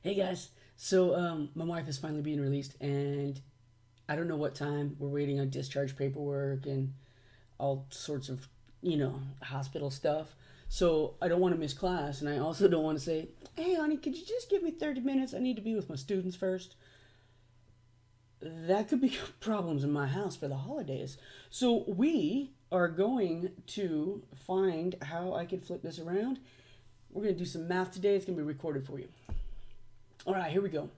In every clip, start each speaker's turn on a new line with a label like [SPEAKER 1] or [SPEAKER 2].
[SPEAKER 1] Hey guys, so my wife is finally being released, and I don't know what time. We're waiting on discharge paperwork and all sorts of, hospital stuff. So I don't want to miss class, and I also don't want to say, "Hey, honey, could you just give me 30 minutes? I need to be with my students first." That could be problems in my house for the holidays. So we are going to find how I can flip this around. We're going to do some math today. It's going to be recorded for you. All right, here we go.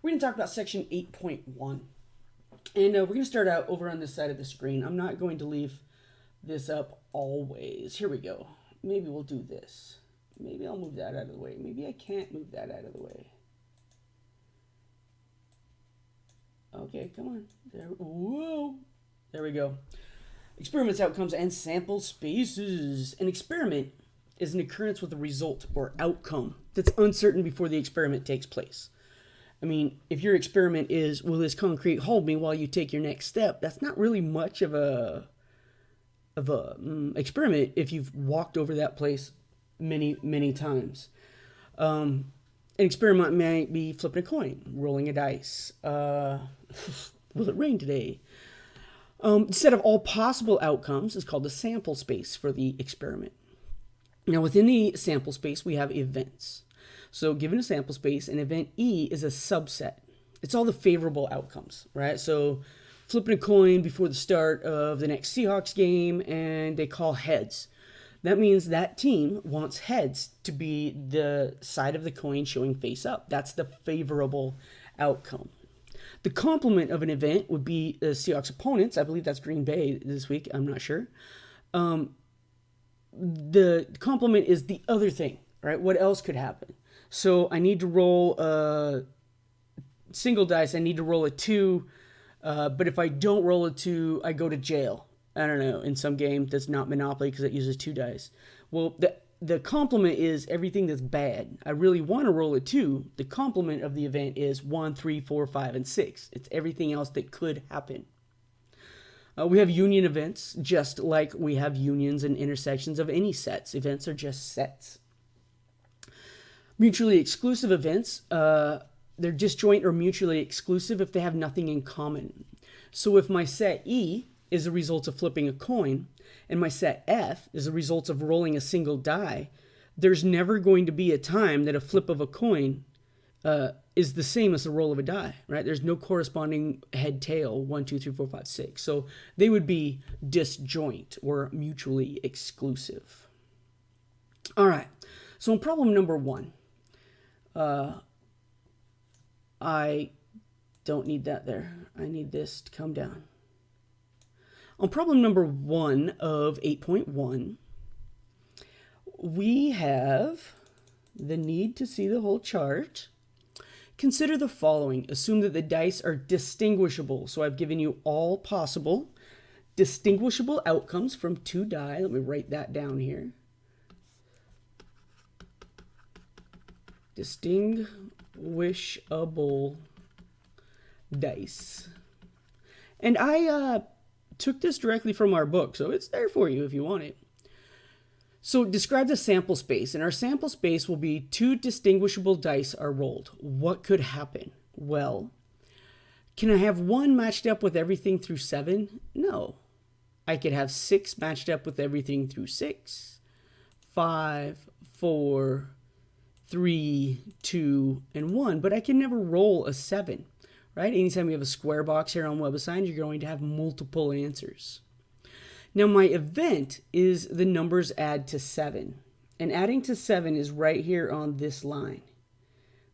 [SPEAKER 1] We're going to talk about section 8.1. And we're going to start out over on this side of the screen. I'm not going to leave this up always. Here we go. Maybe we'll do this. Maybe I'll move that out of the way. Maybe I can't move that out of the way. Okay, come on. There, whoa. There we go. Experiments, outcomes, and sample spaces. An experiment is an occurrence with a result or outcome that's uncertain before the experiment takes place. I mean, if your experiment is, will this concrete hold me while you take your next step? That's not really much of a experiment if you've walked over that place many times. An experiment might be flipping a coin, rolling a dice. Will it rain today? Set of all possible outcomes is called the sample space for the experiment. Now, within the sample space, we have events. So given a sample space, an event E is a subset. It's all the favorable outcomes, right? So flipping a coin before the start of the next Seahawks game, and they call heads. That means that team wants heads to be the side of the coin showing face up. That's the favorable outcome. The complement of an event would be the Seahawks opponents. I believe that's Green Bay this week. I'm not sure. The complement is the other thing, right? What else could happen? So I need to roll a single dice. I need to roll a 2. But if I don't roll a 2, I go to jail. I don't know, in some game that's not Monopoly because it uses 2 dice. Well, the complement is everything that's bad. I really want to roll a 2. The complement of the event is 1, 3, 4, 5, and 6. It's everything else that could happen. We have union events, just like we have unions and intersections of any sets. Events are just sets. Mutually exclusive events, they're disjoint or mutually exclusive if they have nothing in common. So if my set E is a result of flipping a coin, and my set F is a result of rolling a single die, there's never going to be a time that a flip of a coin is the same as the roll of a die, right? There's no corresponding head tail 1, 2, 3, 4, 5, 6. So they would be disjoint or mutually exclusive. All right. So in problem number 1, I don't need that there. I need this to come down. On problem number 1 of 8.1, we have the need to see the whole chart. Consider the following. Assume that the dice are distinguishable. So I've given you all possible distinguishable outcomes from 2 die. Let me write that down here. Distinguishable dice. And I took this directly from our book, so it's there for you if you want it. So describe the sample space, and our sample space will be 2 distinguishable dice are rolled. What could happen? Well, can I have 1 matched up with everything through 7? No. I could have 6 matched up with everything through 6, 5, 4, 3, 2, and 1, but I can never roll a 7, right? Anytime you have a square box here on WebAssign, you're going to have multiple answers. Now, my event is the numbers add to 7. And adding to 7 is right here on this line,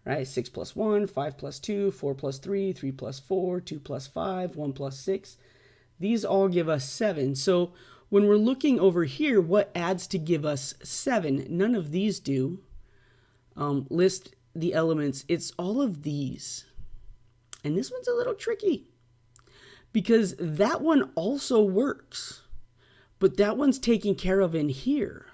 [SPEAKER 1] right? 6 plus 1, 5 plus 2, 4 plus 3, 3 plus 4, 2 plus 5, 1 plus 6. These all give us 7. So when we're looking over here, what adds to give us 7? None of these do. List the elements. It's all of these. And this one's a little tricky because that one also works. But that one's taken care of in here.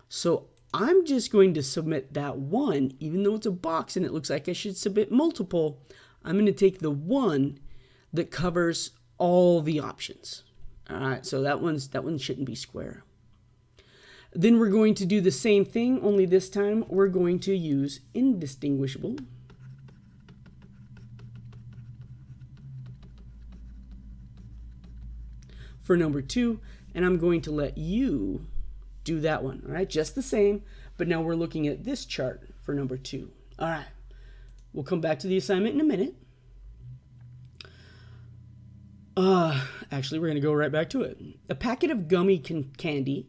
[SPEAKER 1] So I'm just going to submit that one, even though it's a box and it looks like I should submit multiple. I'm going to take the one that covers all the options. All right, so that one shouldn't be square. Then we're going to do the same thing, only this time we're going to use indistinguishable. For number 2, and I'm going to let you do that one. All right, just the same, but now we're looking at this chart for number 2. All right, we'll come back to the assignment in a minute. Actually, we're going to go right back to it. A packet of gummy candy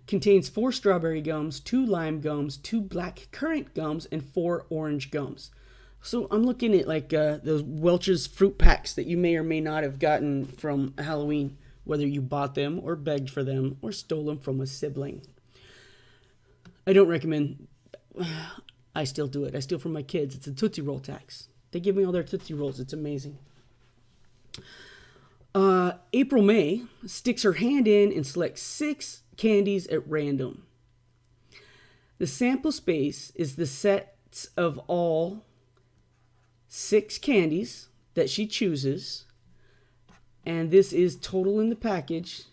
[SPEAKER 1] contains 4 strawberry gums, 2 lime gums, 2 black currant gums, and 4 orange gums. So I'm looking at like those Welch's fruit packs that you may or may not have gotten from Halloween, whether you bought them or begged for them or stole them from a sibling. I don't recommend. I still do it. I steal from my kids. It's a Tootsie Roll tax. They give me all their Tootsie Rolls. It's amazing. April May sticks her hand in and selects 6 candies at random. The sample space is the sets of all 6 candies that she chooses, and this is total in the package.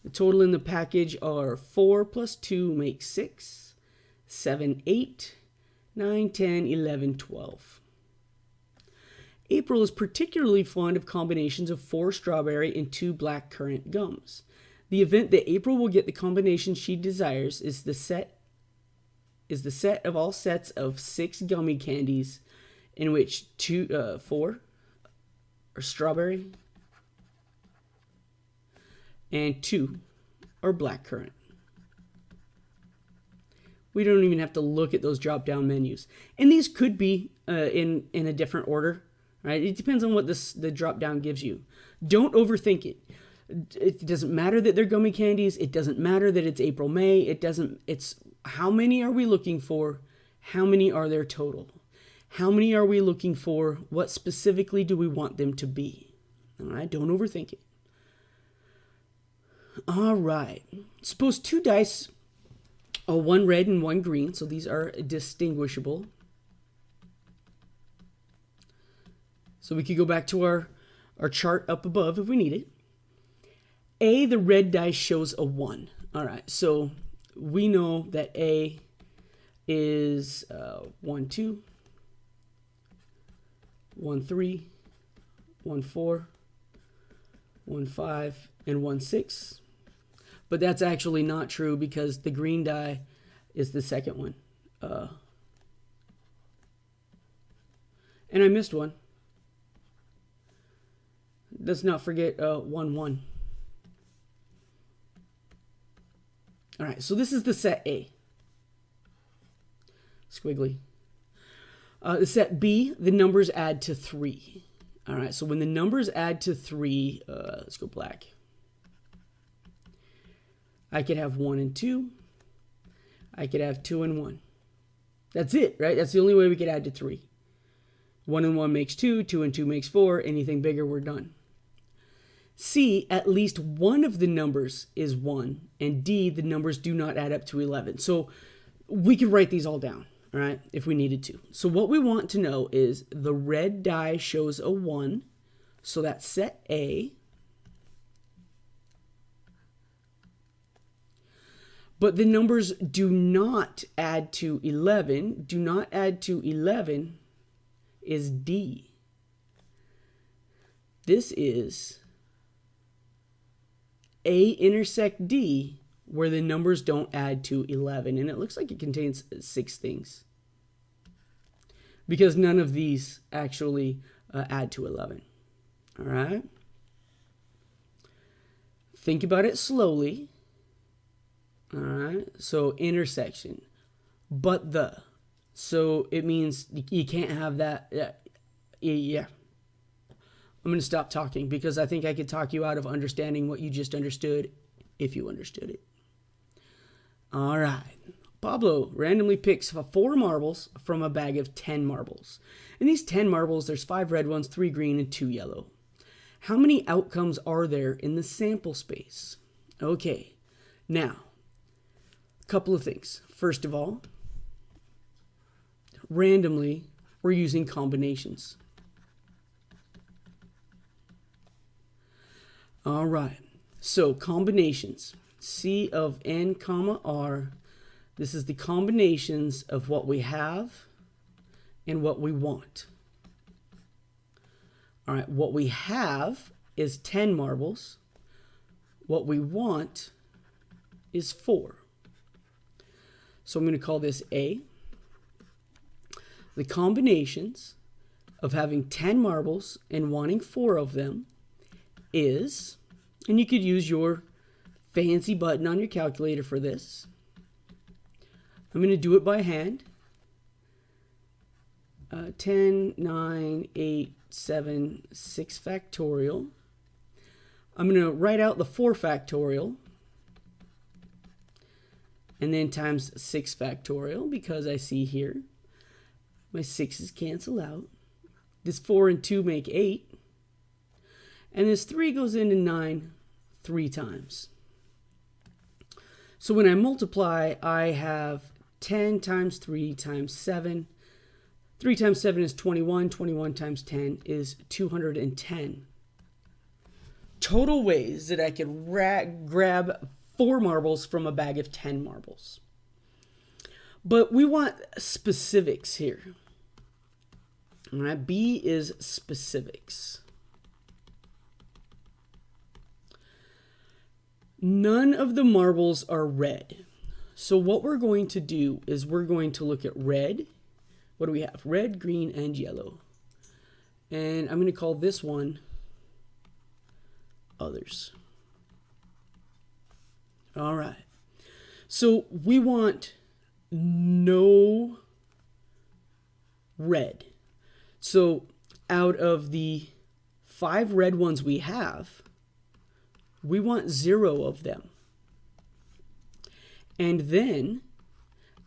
[SPEAKER 1] The total in the package are 4 plus 2 makes 6, 7, 8, 9, 10, 11, 12. April is particularly fond of combinations of 4 strawberry and 2 black currant gums. The event that April will get the combination she desires is the set of all sets of 6 gummy candies, in which 4 are strawberry and 2 are black currant. We don't even have to look at those drop-down menus, and these could be in a different order. Right? It depends on what the drop down gives you. Don't overthink it. It doesn't matter that they're gummy candies. It doesn't matter that it's April, May. It's how many are we looking for? How many are there total? How many are we looking for? What specifically do we want them to be? All right, don't overthink it. All right. Suppose 2 dice, 1 red and 1 green. So these are distinguishable. So we could go back to our chart up above if we need it. A, the red dice shows a 1. All right, so we know that A is 1, 2, 1, 3, 1, 4, 1, 5, and 1, 6. But that's actually not true because the green die is the second one. And I missed one. Let's not forget 1, 1. All right, so this is the set A. Squiggly. The set B, the numbers add to 3. All right, so when the numbers add to 3, let's go black. I could have 1 and 2. I could have 2 and 1. That's it, right? That's the only way we could add to 3. 1 and 1 makes 2. 2 and 2 makes 4. Anything bigger, we're done. C, at least one of the numbers is 1. And D, the numbers do not add up to 11. So we could write these all down, all right, if we needed to. So what we want to know is the red die shows a 1. So that's set A. But the numbers do not add to 11. Do not add to 11 is D. This is A intersect D, where the numbers don't add to 11. And it looks like it contains 6 things, because none of these actually add to 11. All right? Think about it slowly. All right? So intersection. But the. So it means you can't have that. Yeah. I'm going to stop talking because I think I could talk you out of understanding what you just understood if you understood it. All right. Pablo randomly picks 4 marbles from a bag of 10 marbles. In these 10 marbles, there's 5 red ones, 3 green, and 2 yellow. How many outcomes are there in the sample space? Okay. Now, a couple of things. First of all, randomly, we're using combinations. All right. So combinations, C of n comma r, this is the combinations of what we have and what we want. All right, what we have is 10 marbles. What we want is 4. So I'm going to call this A. The combinations of having 10 marbles and wanting 4 of them is, and you could use your fancy button on your calculator for this. I'm going to do it by hand. 10, 9, 8, 7, 6 factorial. I'm going to write out the 4 factorial. And then times 6 factorial, because I see here my 6's cancel out. This 4 and 2 make 8. And this 3 goes into 9 3 times. So when I multiply, I have 10 times 3 times 7. 3 times 7 is 21. 21 times 10 is 210. Total ways that I could grab 4 marbles from a bag of 10 marbles. But we want specifics here. All right, B is specifics. None of the marbles are red. So what we're going to do is we're going to look at red. What do we have? Red, green, and yellow. And I'm going to call this one others. All right. So we want no red. So out of the 5 red ones we have, we want 0 of them. And then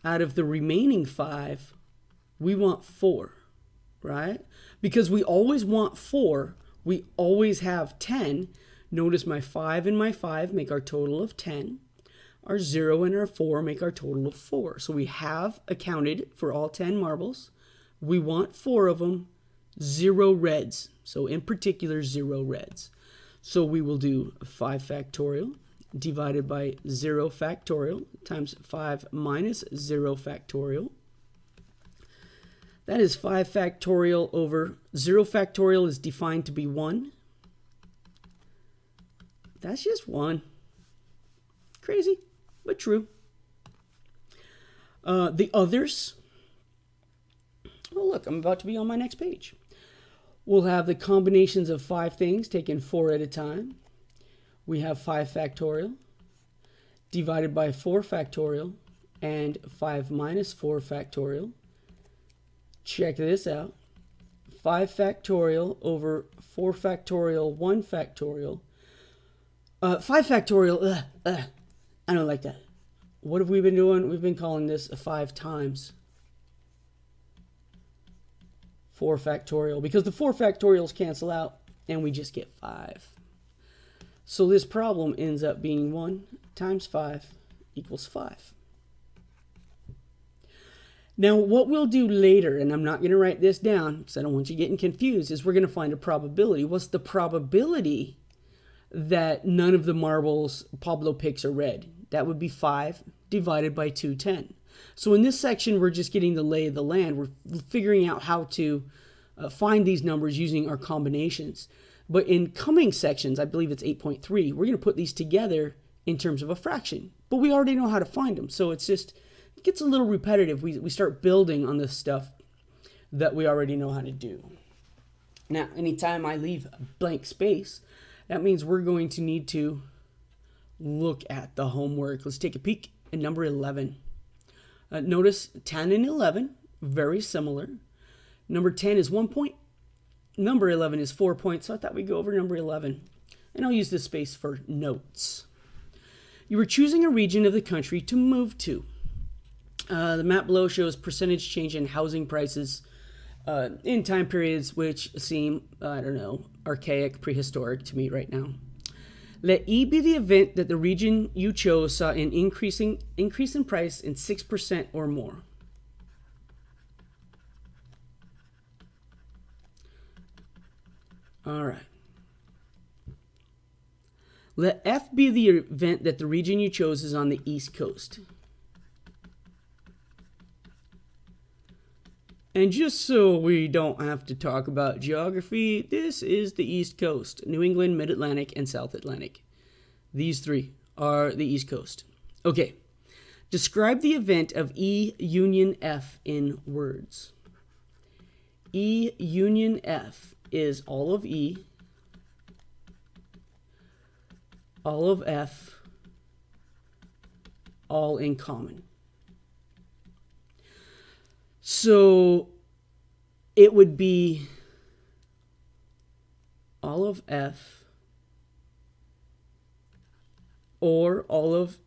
[SPEAKER 1] out of the remaining 5, we want 4, right? Because we always want 4, we always have 10. Notice my 5 and my 5 make our total of 10. Our 0 and our 4 make our total of 4. So we have accounted for all 10 marbles. We want 4 of them, 0 reds. So in particular, 0 reds. So we will do 5 factorial divided by 0 factorial times 5 minus 0 factorial. That is 5 factorial over 0 factorial is defined to be 1. That's just 1. Crazy, but true. The others. Oh, look, I'm about to be on my next page. We'll have the combinations of 5 things taken 4 at a time. We have 5 factorial divided by 4 factorial and 5 minus 4 factorial. Check this out. 5 factorial over 4 factorial, 1 factorial. 5 factorial, I don't like that. What have we been doing? We've been calling this 5 times 4 factorial, because the 4 factorials cancel out and we just get 5. So this problem ends up being 1 times 5 equals 5. Now what we'll do later, and I'm not going to write this down because I don't want you getting confused, is we're going to find a probability. What's the probability that none of the marbles Pablo picks are red? That would be 5 divided by 210. So in this section, we're just getting the lay of the land. We're figuring out how to find these numbers using our combinations. But in coming sections, I believe it's 8.3, we're going to put these together in terms of a fraction. But we already know how to find them. So it's just, it gets a little repetitive. We start building on this stuff that we already know how to do. Now, anytime I leave a blank space, that means we're going to need to look at the homework. Let's take a peek at number 11. Notice 10 and 11, very similar. Number 10 is 1 point. Number 11 is 4 points. So I thought we'd go over number 11. And I'll use this space for notes. You were choosing a region of the country to move to. The map below shows percentage change in housing prices in time periods which seem, I don't know, archaic, prehistoric to me right now. Let E be the event that the region you chose saw an increase in price in 6% or more. All right. Let F be the event that the region you chose is on the East Coast. And just so we don't have to talk about geography, this is the East Coast: New England, Mid-Atlantic, and South Atlantic. These three are the East Coast. Okay, describe the event of E union F in words. E union F is all of E, all of F, all in common. So it would be all of F or all of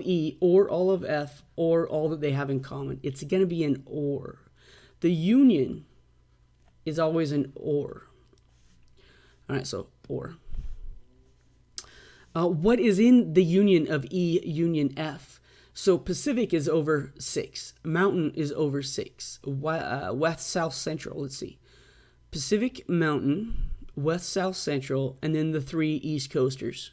[SPEAKER 1] E or all of F or all that they have in common. It's going to be an or. The union is always an or. All right, so or. What is in the union of E union F? So Pacific is over 6. Mountain is over 6. West, South, Central. Let's see. Pacific, Mountain, West, South, Central, and then the 3 East Coasters.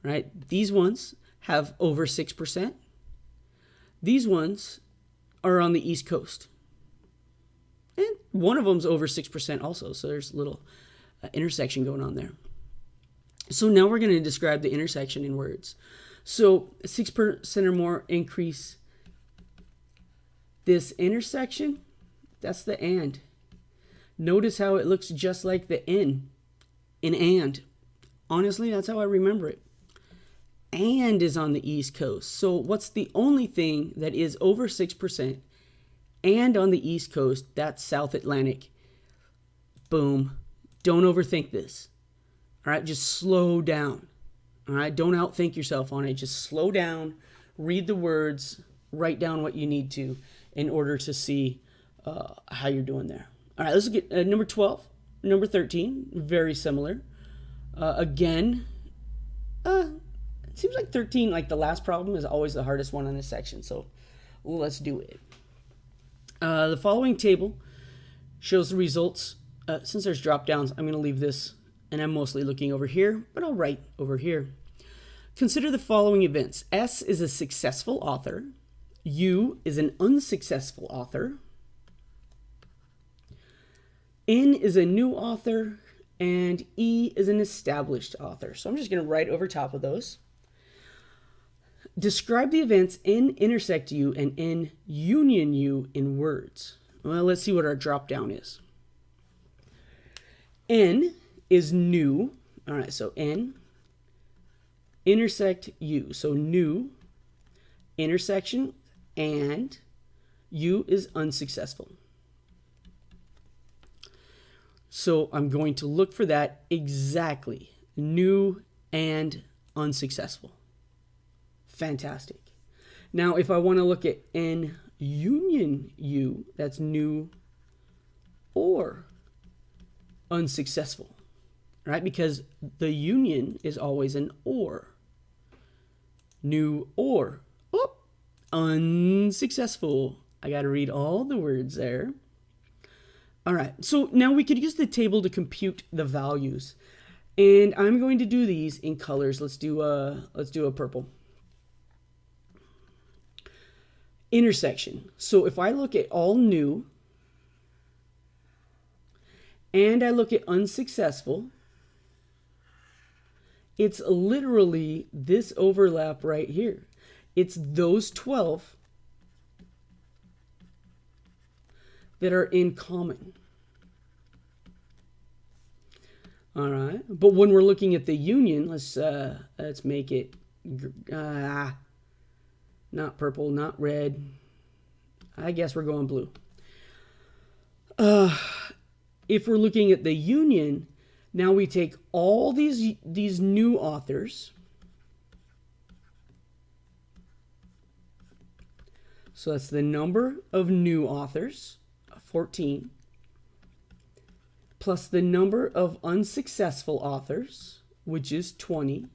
[SPEAKER 1] Right? These ones have over 6%. These ones are on the East Coast. And one of them's over 6% also. So there's a little intersection going on there. So now we're going to describe the intersection in words. So 6% or more increase. This intersection, that's the and. Notice how it looks just like the N in and. Honestly, that's how I remember it. And is on the East Coast. So what's the only thing that is over 6% and on the East Coast? That's South Atlantic. Boom. Don't overthink this. All right, just slow down. All right, don't outthink yourself on it. Just slow down, read the words, write down what you need to in order to see how you're doing there. All right, let's look at number 12, number 13, very similar. Again, it seems like 13, like the last problem, is always the hardest one on this section. So let's do it. The following table shows the results. Since there's drop downs, I'm going to leave this. And I'm mostly looking over here, but I'll write over here. Consider the following events. S is a successful author. U is an unsuccessful author. N is a new author. And E is an established author. So I'm just going to write over top of those. Describe the events N intersect U and N union U in words. Well, let's see what our drop down is. N is new. All right, so N intersect U. So new intersection and U is unsuccessful. So I'm going to look for that exactly. New and unsuccessful. Fantastic. Now, if I want to look at N union U, that's new or unsuccessful. Right? Because the union is always an or. New or. Oh, unsuccessful. I got to read all the words there. All right. So now we could use the table to compute the values. And I'm going to do these in colors. Let's do a purple. Intersection. So if I look at all new and I look at unsuccessful, it's literally this overlap right here. It's those 12 that are in common. All right. But when we're looking at the union, let's make it not purple, not red. I guess we're going blue. If we're looking at the union, now we take all these new authors. So that's the number of new authors, 14, plus the number of unsuccessful authors, which is 20,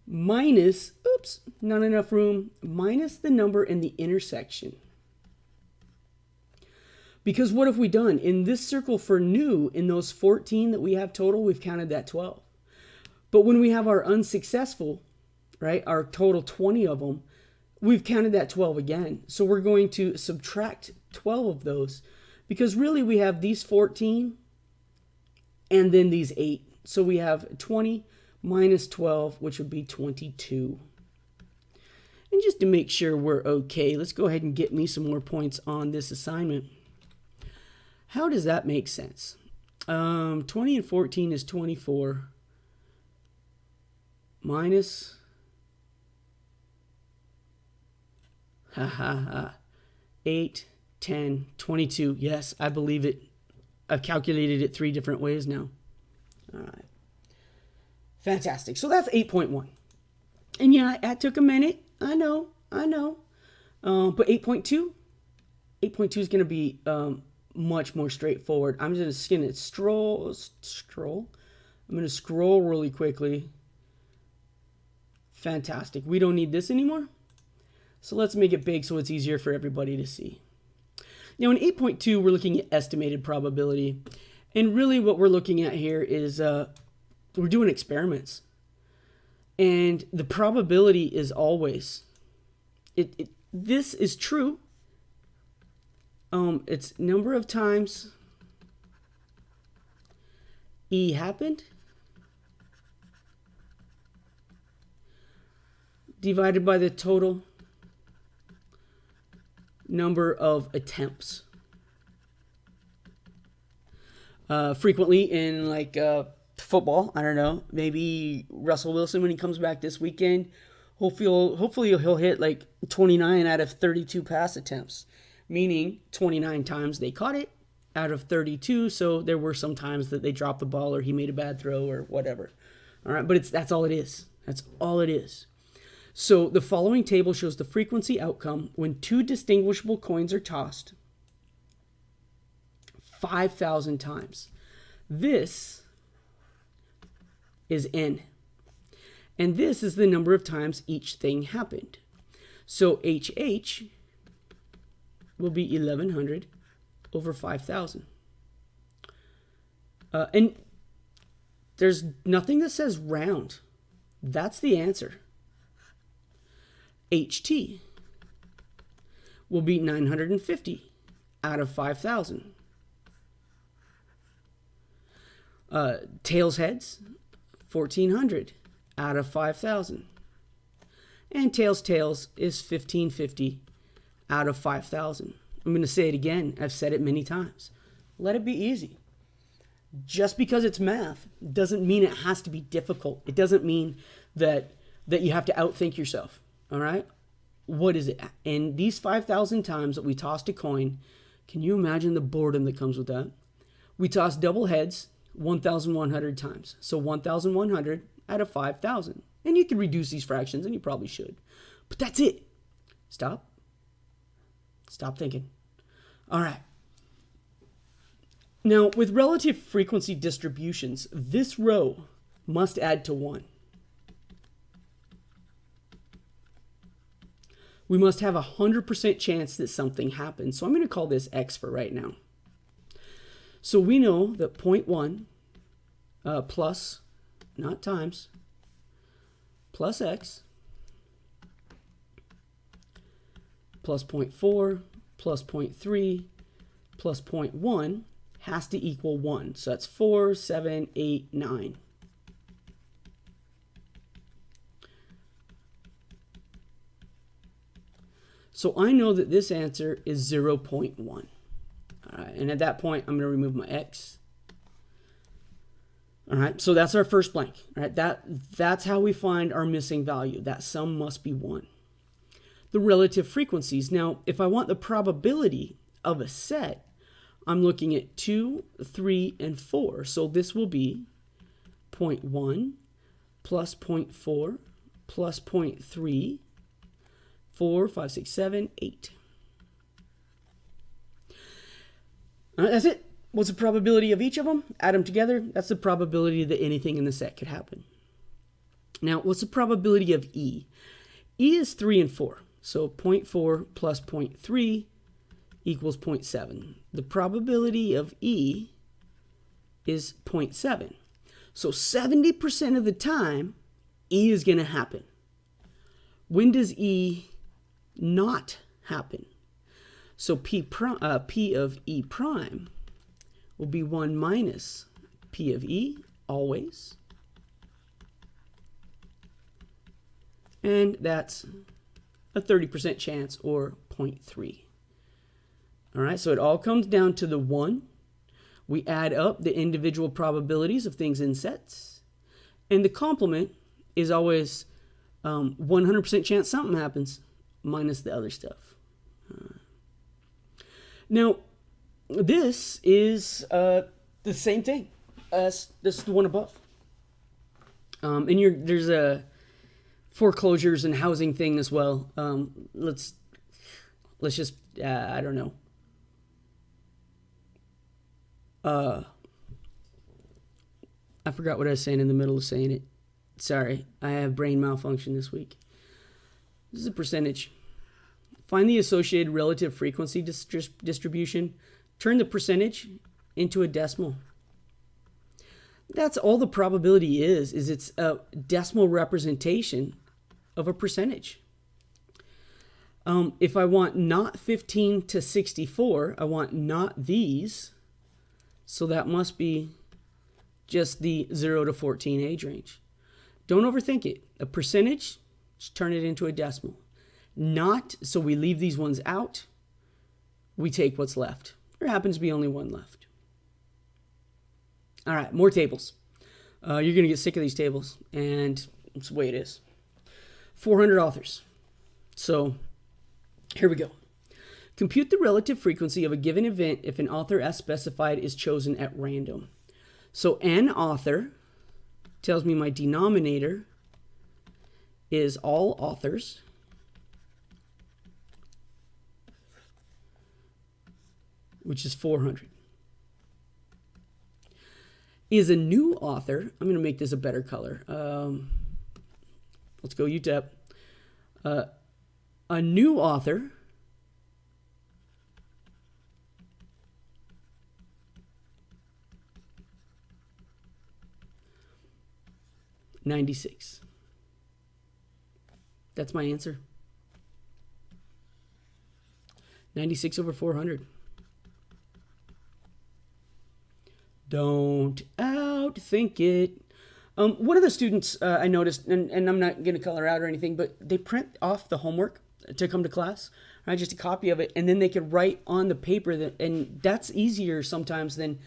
[SPEAKER 1] minus, oops, not enough room, minus the number in the intersection. Because what have we done? In this circle for new, in those 14 that we have total, we've counted that 12. But when we have our unsuccessful, right, our total 20 of them, we've counted that 12 again. So we're going to subtract 12 of those, because really we have these 14 and then these 8. So we have 20 minus 12, which would be 22. And just to make sure we're okay, let's go ahead and get me some more points on this assignment. How does that make sense? 20 and 14 is 24 minus 8, 10, 22. Yes, I believe it. I've calculated it 3 different ways now. All right. Fantastic. So that's 8.1. And yeah, that took a minute. I know. But 8.2 is going to be much more straightforward. I'm just going to scroll. I'm going to scroll really quickly. Fantastic. We don't need this anymore. So let's make it big so it's easier for everybody to see. Now in 8.2, we're looking at estimated probability. And really what we're looking at here is we're doing experiments. And the probability is always, this is true. It's number of times E happened divided by the total number of attempts. Frequently in like football, I don't know, maybe Russell Wilson when he comes back this weekend, hopefully he'll hit like 29 out of 32 pass attempts, meaning 29 times they caught it out of 32. So there were some times that they dropped the ball or he made a bad throw or whatever. All right, but that's all it is. That's all it is. So the following table shows the frequency outcome when 2 distinguishable coins are tossed 5,000 times. This is N. And this is the number of times each thing happened. So HH will be 1,100 over 5,000. And there's nothing that says round. That's the answer. HT will be 950 out of 5,000. Tails heads, 1,400 out of 5,000. And tails is 1,550 out of 5,000. I'm going to say it again. I've said it many times. Let it be easy. Just because it's math doesn't mean it has to be difficult. It doesn't mean that you have to outthink yourself. All right? What is it? And these 5,000 times that we tossed a coin, can you imagine the boredom that comes with that? We tossed double heads 1,100 times. So 1,100 out of 5,000. And you can reduce these fractions, and you probably should. But that's it. Stop. Stop thinking. All right. Now, with relative frequency distributions, this row must add to 1. We must have a 100% chance that something happens. So I'm going to call this X for right now. So we know that 0.1 plus, not times, plus X plus 0.4 plus 0.3 plus 0.1 has to equal 1. So that's 4, 7, 8, 9. So I know that this answer is 0.1. All right, and at that point, I'm going to remove my X. All right, so that's our first blank. All right, that's how we find our missing value. That sum must be 1. The relative frequencies. Now, if I want the probability of a set, I'm looking at 2, 3, and 4. So this will be 0.1 plus 0.4 plus 0.3, 4, 5, 6, 7, 8. All right, that's it. What's the probability of each of them? Add them together. That's the probability that anything in the set could happen. Now, what's the probability of E? E is 3 and 4. So 0.4 plus 0.3 equals 0.7. The probability of E is 0.7. So 70% of the time, E is going to happen. When does E not happen? So P of E prime will be 1 minus P of E, always. And that's a 30% chance, or 0.3. All right, so it all comes down to the 1. We add up the individual probabilities of things in sets. And the complement is always 100% chance something happens, minus the other stuff. Now, this is the same thing as this the one above. And there's a foreclosures and housing thing as well. Let's just I don't know. I forgot what I was saying in the middle of saying it. Sorry, I have brain malfunction this week. This is a percentage. Find the associated relative frequency distribution. Turn the percentage into a decimal. That's all the probability is it's a decimal representation of a percentage. If I want not 15 to 64, I want not these. So that must be just the 0 to 14 age range. Don't overthink it. A percentage, just turn it into a decimal. Not, so we leave these ones out. We take what's left. There happens to be only one left. All right, more tables. You're going to get sick of these tables, and it's the way it is. 400 authors. So here we go. Compute the relative frequency of a given event if an author as specified is chosen at random. So an author tells me my denominator is all authors. Which is 400. Is a new author, I'm going to make this a better color. Let's go UTEP. A new author $96. That's my answer. 96 over 400. Don't outthink it. One of the students I noticed, and I'm not going to color out or anything, but they print off the homework to come to class, right? Just a copy of it, and then they could write on the paper, and that's easier sometimes than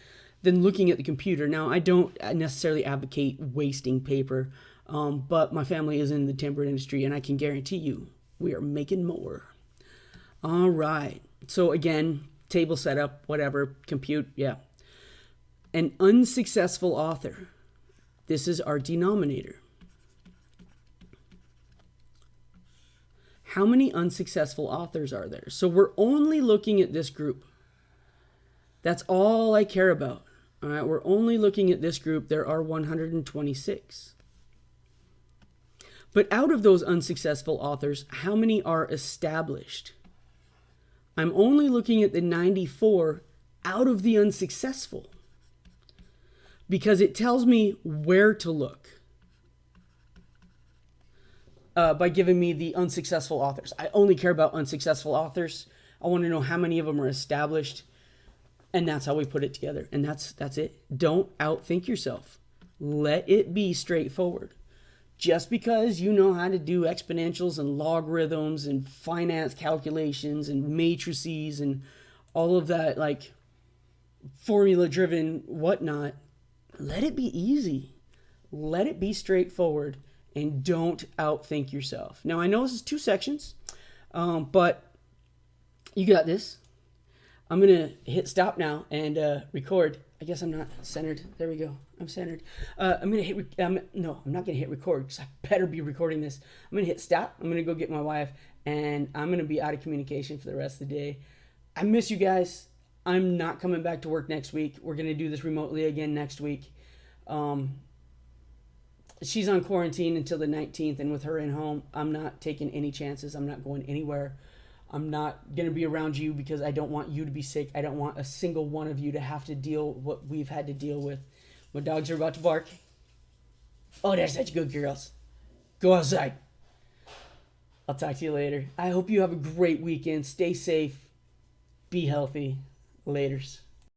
[SPEAKER 1] looking at the computer. Now, I don't necessarily advocate wasting paper, but my family is in the timber industry, and I can guarantee you we are making more. All right. So again, table setup, whatever, compute, yeah. An unsuccessful author. This is our denominator. How many unsuccessful authors are there? So we're only looking at this group. That's all I care about. All right, we're only looking at this group. There are 126. But out of those unsuccessful authors, how many are established? I'm only looking at the 94 out of the unsuccessful, because it tells me where to look by giving me the unsuccessful authors. I only care about unsuccessful authors. I want to know how many of them are established, and that's how we put it together. And that's it. Don't outthink yourself. Let it be straightforward. Just because you know how to do exponentials and logarithms and finance calculations and matrices and all of that, like formula-driven whatnot, let it be easy. Let it be straightforward, and don't outthink yourself. Now, I know this is 2 sections, but you got this. I'm going to hit stop now and record. I guess I'm not centered. There we go. I'm centered. I'm going to hit, no, I'm not going to hit record because I better be recording this. I'm going to hit stop. I'm going to go get my wife, and I'm going to be out of communication for the rest of the day. I miss you guys. I'm not coming back to work next week. We're going to do this remotely again next week. She's on quarantine until the 19th, and with her in home, I'm not taking any chances. I'm not going anywhere. I'm not going to be around you because I don't want you to be sick. I don't want a single one of you to have to deal what we've had to deal with. My dogs are about to bark. Oh, they're such good girls. Go outside. I'll talk to you later. I hope you have a great weekend. Stay safe. Be healthy. Laters.